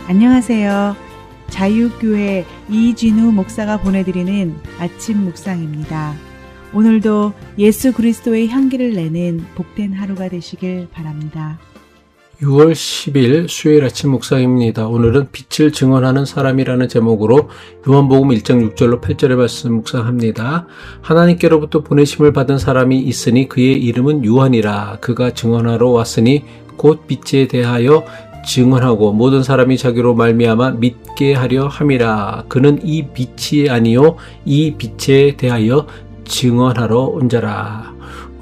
안녕하세요. 자유교회 이진우 목사가 보내드리는 아침 묵상입니다. 오늘도 예수 그리스도의 향기를 내는 복된 하루가 되시길 바랍니다. 6월 10일 수요일 아침 묵상입니다. 오늘은 빛을 증언하는 사람이라는 제목으로 요한복음 1장 6절로 8절의 말씀 묵상합니다. 하나님께로부터 보내심을 받은 사람이 있으니 그의 이름은 요한이라. 그가 증언하러 왔으니 곧 빛에 대하여 증언하고 모든 사람이 자기로 말미암아 믿게 하려 함이라. 그는 이 빛이 아니요 이 빛에 대하여 증언하러 온 자라.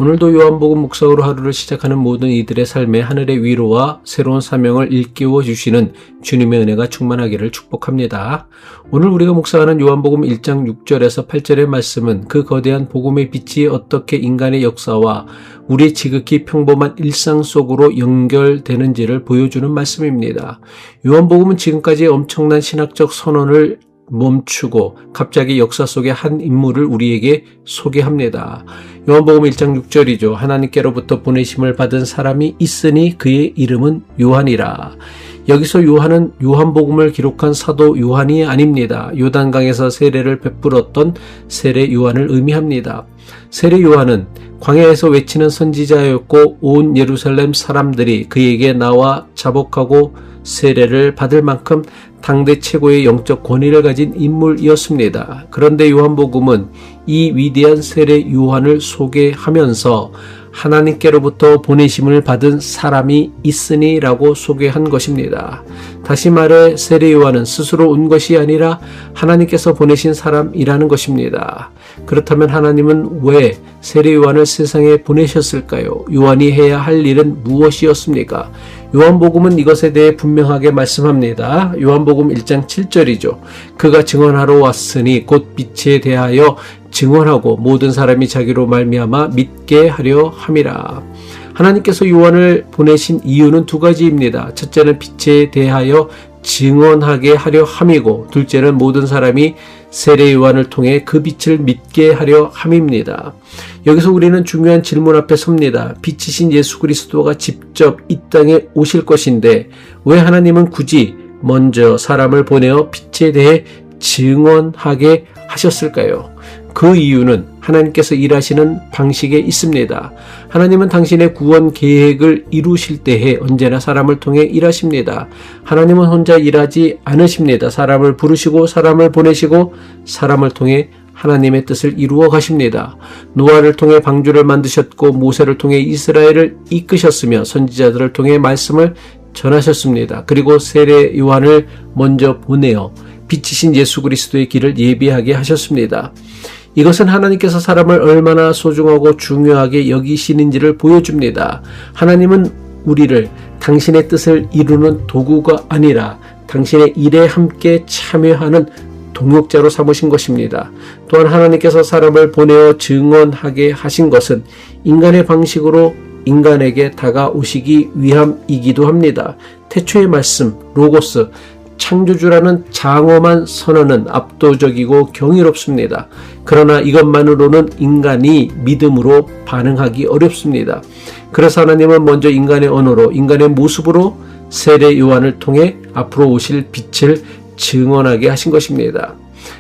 오늘도 요한복음 묵상으로 하루를 시작하는 모든 이들의 삶에 하늘의 위로와 새로운 사명을 일깨워 주시는 주님의 은혜가 충만하기를 축복합니다. 오늘 우리가 묵상하는 요한복음 1장 6절에서 8절의 말씀은 그 거대한 복음의 빛이 어떻게 인간의 역사와 우리의 지극히 평범한 일상 속으로 연결되는지를 보여주는 말씀입니다. 요한복음은 지금까지의 엄청난 신학적 선언을 멈추고 갑자기 역사 속의 한 인물을 우리에게 소개합니다. 요한복음 1장 6절이죠. 하나님께로부터 보내심을 받은 사람이 있으니 그의 이름은 요한이라. 여기서 요한은 요한복음을 기록한 사도 요한이 아닙니다. 요단강에서 세례를 베풀었던 세례 요한을 의미합니다. 세례 요한은 광야에서 외치는 선지자였고 온 예루살렘 사람들이 그에게 나와 자복하고 세례를 받을 만큼 당대 최고의 영적 권위를 가진 인물이었습니다. 그런데 요한복음은 이 위대한 세례 요한을 소개하면서 하나님께로부터 보내심을 받은 사람이 있으니 라고 소개한 것입니다. 다시 말해 세례 요한은 스스로 온 것이 아니라 하나님께서 보내신 사람이라는 것입니다. 그렇다면 하나님은 왜 세례 요한을 세상에 보내셨을까요? 요한이 해야 할 일은 무엇이었습니까? 요한복음은 이것에 대해 분명하게 말씀합니다. 요한복음 1장 7절이죠. 그가 증언하러 왔으니 곧 빛에 대하여 증언하고 모든 사람이 자기로 말미암아 믿게 하려 함이라. 하나님께서 요한을 보내신 이유는 두 가지입니다. 첫째는 빛에 대하여 증언하게 하려 함이고 둘째는 모든 사람이 세례 요한을 통해 그 빛을 믿게 하려 함입니다. 여기서 우리는 중요한 질문 앞에 섭니다. 빛이신 예수 그리스도가 직접 이 땅에 오실 것인데 왜 하나님은 굳이 먼저 사람을 보내어 빛에 대해 증언하게 하셨을까요? 그 이유는 하나님께서 일하시는 방식에 있습니다. 하나님은 당신의 구원 계획을 이루실 때에 언제나 사람을 통해 일하십니다. 하나님은 혼자 일하지 않으십니다. 사람을 부르시고 사람을 보내시고 사람을 통해 하나님의 뜻을 이루어 가십니다. 노아를 통해 방주를 만드셨고 모세를 통해 이스라엘을 이끄셨으며 선지자들을 통해 말씀을 전하셨습니다. 그리고 세례 요한을 먼저 보내어 빛이신 예수 그리스도의 길을 예비하게 하셨습니다. 이것은 하나님께서 사람을 얼마나 소중하고 중요하게 여기시는지를 보여줍니다. 하나님은 우리를 당신의 뜻을 이루는 도구가 아니라 당신의 일에 함께 참여하는 동역자로 삼으신 것입니다. 또한 하나님께서 사람을 보내어 증언하게 하신 것은 인간의 방식으로 인간에게 다가오시기 위함이기도 합니다. 태초의 말씀, 로고스, 창조주라는 장엄한 선언은 압도적이고 경이롭습니다. 그러나 이것만으로는 인간이 믿음으로 반응하기 어렵습니다. 그래서 하나님은 먼저 인간의 언어로, 인간의 모습으로 세례 요한을 통해 앞으로 오실 빛을 증언하게 하신 것입니다.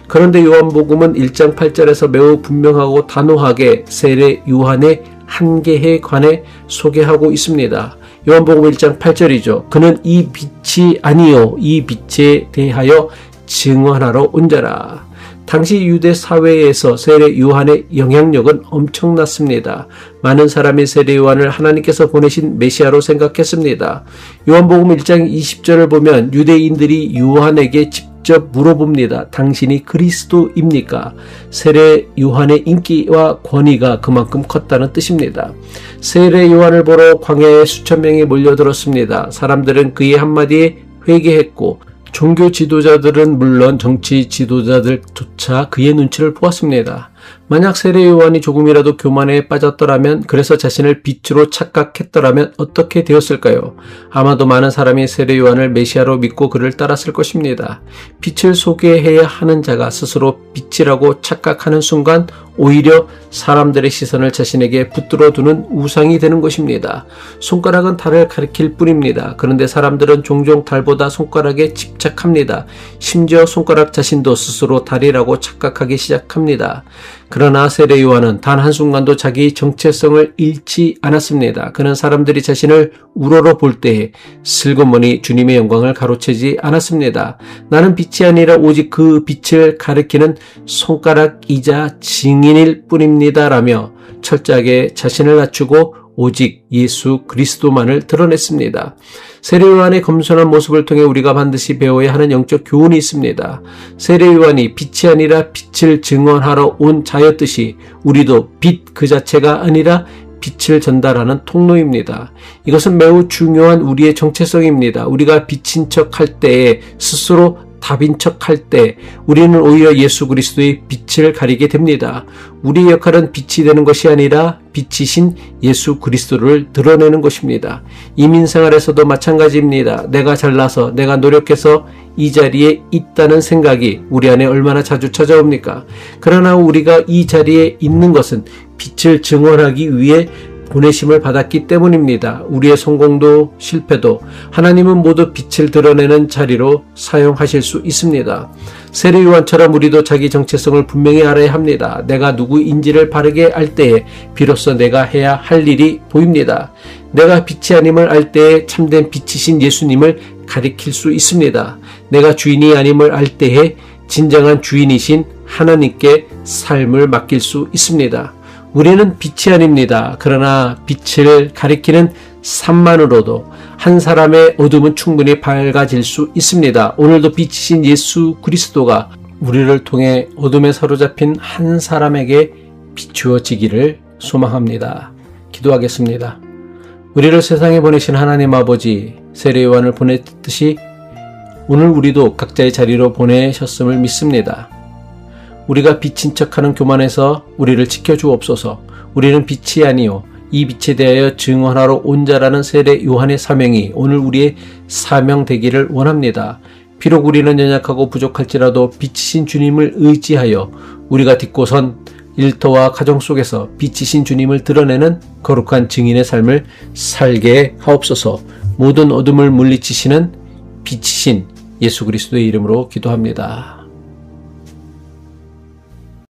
그런데 요한복음은 1장 8절에서 매우 분명하고 단호하게 세례 요한의 한계에 관해 소개하고 있습니다. 요한복음 1장 8절이죠. 그는 이 빛이 아니요 이 빛에 대하여 증언하러 온 자라. 당시 유대 사회에서 세례 요한의 영향력은 엄청났습니다. 많은 사람이 세례 요한을 하나님께서 보내신 메시아로 생각했습니다. 요한복음 1장 20절을 보면 유대인들이 요한에게 직접 물어봅니다. 당신이 그리스도입니까? 세례 요한의 인기와 권위가 그만큼 컸다는 뜻입니다. 세례 요한을 보러 광야에 수천 명이 몰려들었습니다. 사람들은 그의 한마디에 회개했고 종교 지도자들은 물론 정치 지도자들조차 그의 눈치를 보았습니다. 만약 세례 요한이 조금이라도 교만에 빠졌더라면, 그래서 자신을 빛으로 착각했더라면 어떻게 되었을까요? 아마도 많은 사람이 세례 요한을 메시아로 믿고 그를 따랐을 것입니다. 빛을 소개해야 하는 자가 스스로 빛이라고 착각하는 순간 오히려 사람들의 시선을 자신에게 붙들어 두는 우상이 되는 것입니다. 손가락은 달을 가리킬 뿐입니다. 그런데 사람들은 종종 달보다 손가락에 집착합니다. 심지어 손가락 자신도 스스로 달이라고 착각하기 시작합니다. 그러나 세례 요한은 단 한순간도 자기 정체성을 잃지 않았습니다. 그는 사람들이 자신을 우러러 볼 때에 슬그머니 주님의 영광을 가로채지 않았습니다. 나는 빛이 아니라 오직 그 빛을 가리키는 손가락이자 증인일 뿐입니다 라며 철저하게 자신을 낮추고 오직 예수 그리스도만을 드러냈습니다. 세례 요한의 겸손한 모습을 통해 우리가 반드시 배워야 하는 영적 교훈이 있습니다. 세례 요한이 빛이 아니라 빛을 증언하러 온 자였듯이 우리도 빛 그 자체가 아니라 빛을 전달하는 통로입니다. 이것은 매우 중요한 우리의 정체성입니다. 우리가 빛인 척 할 때에 스스로 답인 척 할 때 우리는 오히려 예수 그리스도의 빛을 가리게 됩니다. 우리의 역할은 빛이 되는 것이 아니라 빛이신 예수 그리스도를 드러내는 것입니다. 이민생활에서도 마찬가지입니다. 내가 잘나서 내가 노력해서 이 자리에 있다는 생각이 우리 안에 얼마나 자주 찾아옵니까? 그러나 우리가 이 자리에 있는 것은 빛을 증언하기 위해 보내심을 받았기 때문입니다. 우리의 성공도 실패도 하나님은 모두 빛을 드러내는 자리로 사용하실 수 있습니다. 세례 요한처럼 우리도 자기 정체성을 분명히 알아야 합니다. 내가 누구인지를 바르게 알 때에 비로소 내가 해야 할 일이 보입니다. 내가 빛이 아님을 알 때에 참된 빛이신 예수님을 가리킬 수 있습니다. 내가 주인이 아님을 알 때에 진정한 주인이신 하나님께 삶을 맡길 수 있습니다. 우리는 빛이 아닙니다. 그러나 빛을 가리키는 삶만으로도 한 사람의 어둠은 충분히 밝아질 수 있습니다. 오늘도 빛이신 예수 그리스도가 우리를 통해 어둠에 사로잡힌 한 사람에게 비추어지기를 소망합니다. 기도하겠습니다. 우리를 세상에 보내신 하나님 아버지, 세례 요한을 보냈듯이 오늘 우리도 각자의 자리로 보내셨음을 믿습니다. 우리가 빛인 척하는 교만에서 우리를 지켜주옵소서. 우리는 빛이 아니요 이 빛에 대하여 증언하러 온 자라는 세례 요한의 사명이 오늘 우리의 사명 되기를 원합니다. 비록 우리는 연약하고 부족할지라도 빛이신 주님을 의지하여 우리가 딛고 선 일터와 가정 속에서 빛이신 주님을 드러내는 거룩한 증인의 삶을 살게 하옵소서. 모든 어둠을 물리치시는 빛이신 예수 그리스도의 이름으로 기도합니다.